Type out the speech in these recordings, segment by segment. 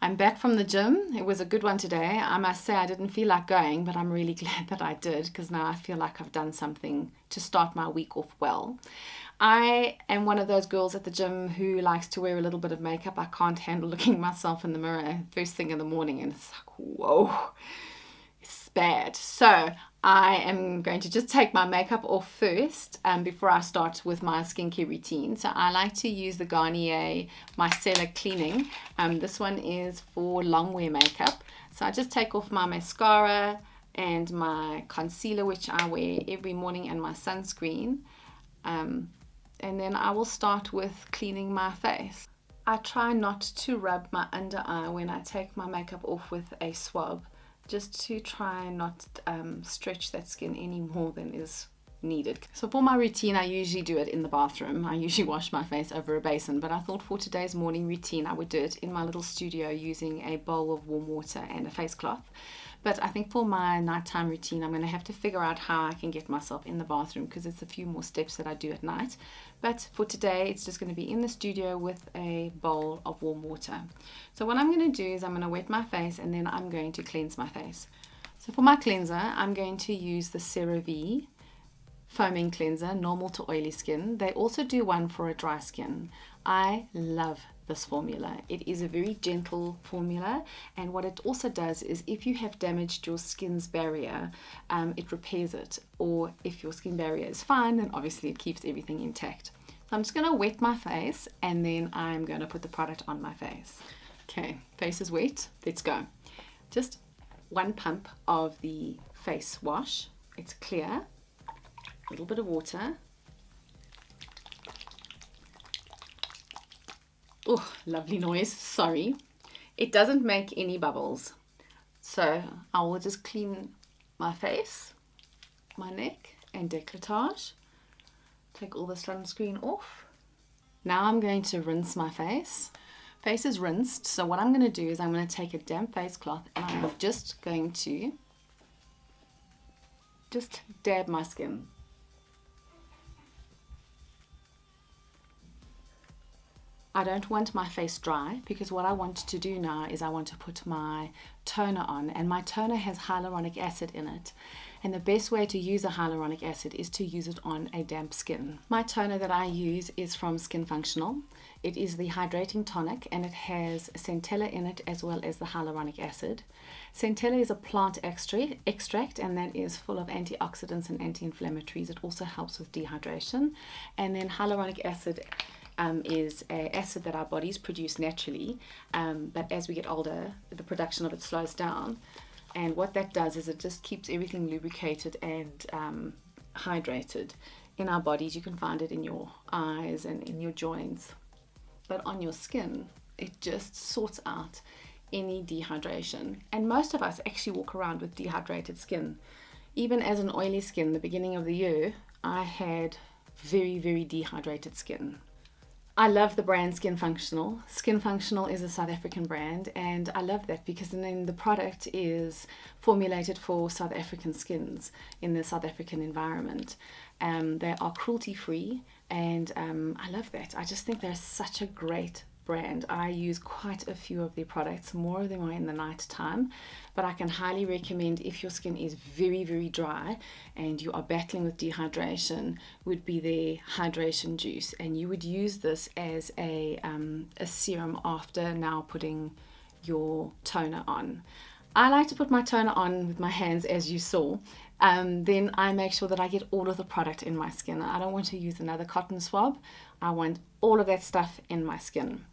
I'm back from the gym. It was a good one today. I must say I didn't feel like going, but I'm really glad that I did, because now I feel like I've done something to start my week off well. I am one of those girls at the gym who likes to wear a little bit of makeup. I can't handle looking at myself in the mirror first thing in the morning, and it's like, whoa, it's bad. So I am going to just take my makeup off first before I start with my skincare routine. So I like to use the Garnier Micellar Cleaning. This one is for long wear makeup. So I just take off my mascara and my concealer, which I wear every morning, and my sunscreen. And then I will start with cleaning my face. I try not to rub my under eye when I take my makeup off with a swab, just to try not stretch that skin any more than is needed. So for my routine, I usually do it in the bathroom. I usually wash my face over a basin, but I thought for today's morning routine I would do it in my little studio using a bowl of warm water and a face cloth. But I think for my nighttime routine, I'm going to have to figure out how I can get myself in the bathroom, because it's a few more steps that I do at night. But for today, it's just going to be in the studio with a bowl of warm water. So what I'm going to do is I'm going to wet my face, and then I'm going to cleanse my face. So for my cleanser, I'm going to use the CeraVe foaming cleanser, normal to oily skin. They also do one for a dry skin. I love this formula. It is a very gentle formula, and what it also does is if you have damaged your skin's barrier, it repairs it. Or if your skin barrier is fine, then obviously it keeps everything intact. So I'm just going to wet my face, and then I'm going to put the product on my face. Okay, face is wet. Let's go. Just one pump of the face wash. It's clear. A little bit of water. Oh, lovely noise, sorry. It doesn't make any bubbles. So I will just clean my face, my neck and décolletage. Take all the sunscreen off. Now I'm going to rinse my face. Face is rinsed, so what I'm going to do is I'm going to take a damp face cloth, and I'm just going to dab my skin. I don't want my face dry, because what I want to do now is I want to put my toner on, and my toner has hyaluronic acid in it, and the best way to use a hyaluronic acid is to use it on a damp skin. My toner that I use is from Skin Functional. It is the Hydrating Tonic, and it has centella in it as well as the hyaluronic acid. Centella is a plant extract, and that is full of antioxidants and anti-inflammatories. It also helps with dehydration. And then hyaluronic acid is an acid that our bodies produce naturally, but as we get older, the production of it slows down. And what that does is it just keeps everything lubricated and hydrated in our bodies. You can find it in your eyes and in your joints, but on your skin, it just sorts out any dehydration. And most of us actually walk around with dehydrated skin. Even as an oily skin, the beginning of the year, I had very, very dehydrated skin. I love the brand Skin Functional. Skin Functional is a South African brand, and I love that because then the product is formulated for South African skins in the South African environment. They are cruelty-free, and I love that. I just think they're such a great brand. I use quite a few of their products. More of them are in the night time, but I can highly recommend, if your skin is very, very dry and you are battling with dehydration, would be their hydration juice, and you would use this as a serum after now putting your toner on. I like to put my toner on with my hands, as you saw. Then I make sure that I get all of the product in my skin. I don't want to use another cotton swab. I want all of that stuff in my skin.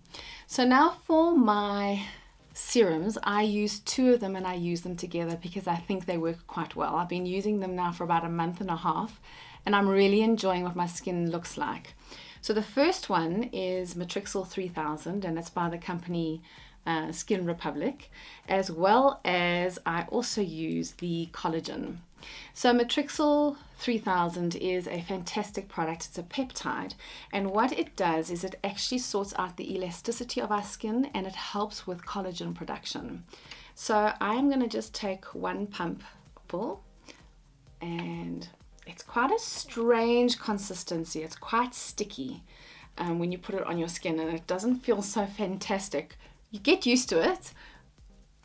So now for my serums, I use two of them, and I use them together because I think they work quite well. I've been using them now for about a month and a half, and I'm really enjoying what my skin looks like. So the first one is Matrixyl 3000, and it's by the company Skinrepublic, as well as I also use the Collagen. So Matrixyl 3000 is a fantastic product. It's a peptide, and what it does is it actually sorts out the elasticity of our skin, and it helps with collagen production. So I am going to just take one pump full, and it's quite a strange consistency. It's quite sticky when you put it on your skin, and it doesn't feel so fantastic You get used to it,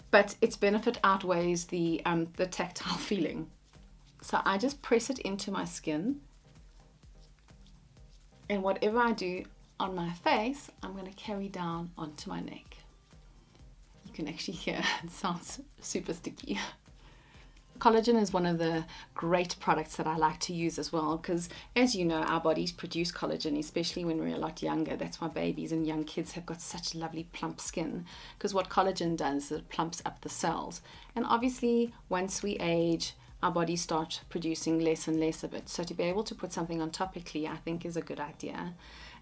but its benefit outweighs the tactile feeling. So I just press it into my skin, and whatever I do on my face, I'm going to carry down onto my neck. You can actually hear it sounds super sticky. Collagen is one of the great products that I like to use as well, because as you know, our bodies produce collagen, especially when we're a lot younger. That's why babies and young kids have got such lovely plump skin, because what collagen does is it plumps up the cells. And obviously once we age, our bodies start producing less and less of it. So to be able to put something on topically, I think is a good idea.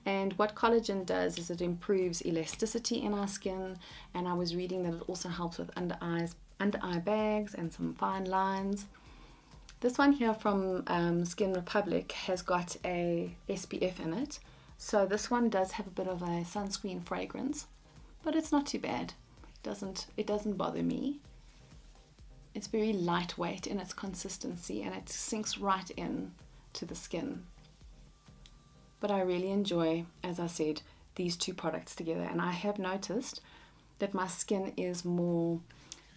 And what collagen does is it improves elasticity in our skin, and I was reading that it also helps with under eye bags and some fine lines. This one here from Skinrepublic has got a SPF in it, so this one does have a bit of a sunscreen fragrance, but it's not too bad. It doesn't bother me. It's very lightweight in its consistency, and it sinks right in to the skin. But I really enjoy, as I said, these two products together, and I have noticed that my skin is more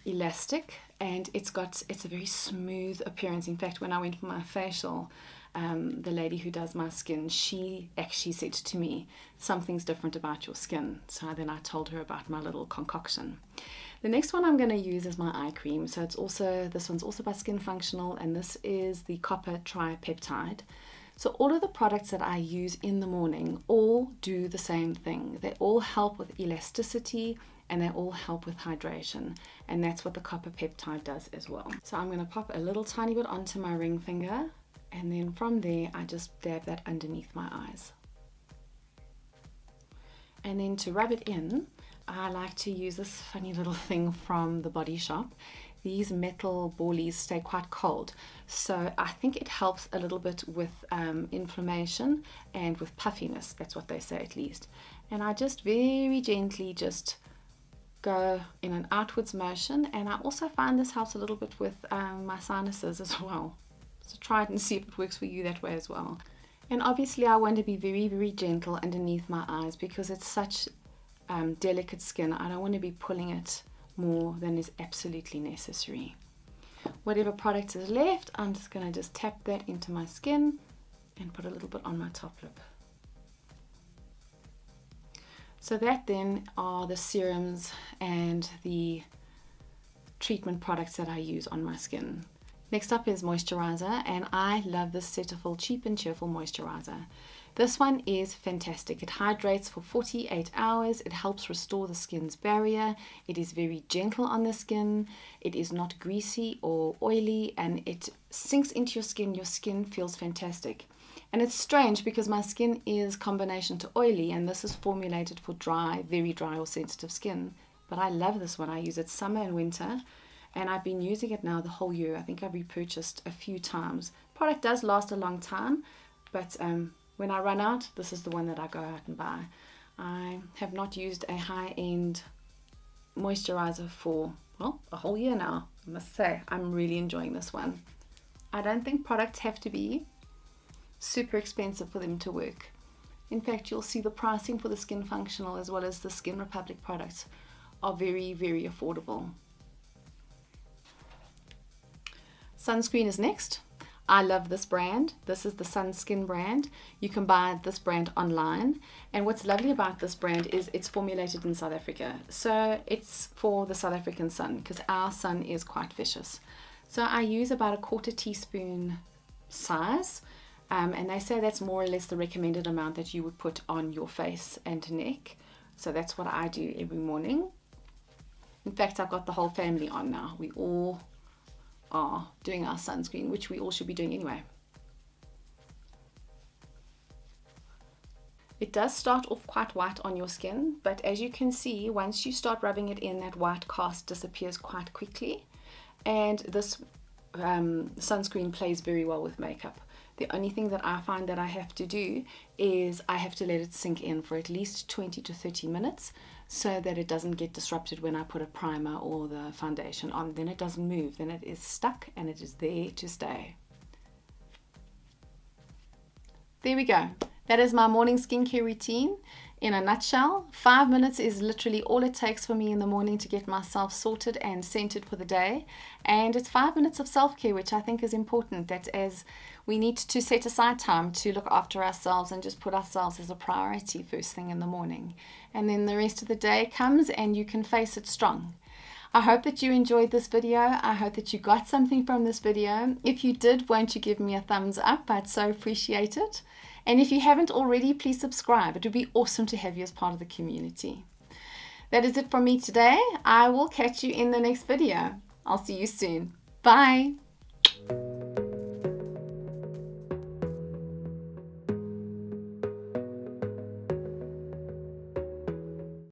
elastic, and it's a very smooth appearance. In fact, when I went for my facial, the lady who does my skin, she actually said to me, something's different about your skin. So then I told her about my little concoction. The next one I'm going to use is my eye cream. So this one's also by Skin Functional, and this is the Copper Tri-Peptide. So all of the products that I use in the morning all do the same thing. They all help with elasticity, and they all help with hydration, and that's what the Copper Peptide does as well. So I'm going to pop a little tiny bit onto my ring finger, and then from there I just dab that underneath my eyes. And then to rub it in, I like to use this funny little thing from the Body Shop. These metal ballies stay quite cold, so I think it helps a little bit with inflammation and with puffiness. That's what they say, at least. And I just very gently just go in an outwards motion, and I also find this helps a little bit with my sinuses as well. So try it and see if it works for you that way as well. And obviously I want to be very, very gentle underneath my eyes, because it's such delicate skin. I don't want to be pulling it more than is absolutely necessary. Whatever product is left, I'm just going to just tap that into my skin and put a little bit on my top lip. So that then are the serums and the treatment products that I use on my skin. Next up is moisturizer, and I love this Cetaphil Cheap and Cheerful Moisturizer. This one is fantastic. It hydrates for 48 hours. It helps restore the skin's barrier. It is very gentle on the skin. It is not greasy or oily, and it sinks into your skin. Your skin feels fantastic. And it's strange because my skin is combination to oily, and this is formulated for dry, very dry or sensitive skin. But I love this one. I use it summer and winter, and I've been using it now the whole year. I think I've repurchased a few times. Product does last a long time, but when I run out, this is the one that I go out and buy. I have not used a high-end moisturizer for, well, a whole year now. I must say, I'm really enjoying this one. I don't think products have to be super expensive for them to work. In fact, you'll see the pricing for the Skin Functional as well as the Skinrepublic products are very, very affordable. Sunscreen is next. I love this brand. This is the SunSkin brand. You can buy this brand online, and what's lovely about this brand is it's formulated in South Africa. So it's for the South African sun, because our sun is quite vicious. So I use about a 1/4 teaspoon size, and they say that's more or less the recommended amount that you would put on your face and neck. So that's what I do every morning. In fact, I've got the whole family on now. We all are doing our sunscreen, which we all should be doing anyway. It does start off quite white on your skin, but as you can see, once you start rubbing it in, that white cast disappears quite quickly, and this sunscreen plays very well with makeup. The only thing that I find that I have to do is I have to let it sink in for at least 20 to 30 minutes so that it doesn't get disrupted when I put a primer or the foundation on. Then it doesn't move, then it is stuck and it is there to stay. There we go. That is my morning skincare routine. In a nutshell, 5 minutes is literally all it takes for me in the morning to get myself sorted and scented for the day. And it's 5 minutes of self-care, which I think is important, that as we need to set aside time to look after ourselves and just put ourselves as a priority first thing in the morning. And then the rest of the day comes and you can face it strong. I hope that you enjoyed this video. I hope that you got something from this video. If you did, won't you give me a thumbs up? I'd so appreciate it. And if you haven't already, please subscribe. It would be awesome to have you as part of the community. That is it from me today. I will catch you in the next video. I'll see you soon. Bye.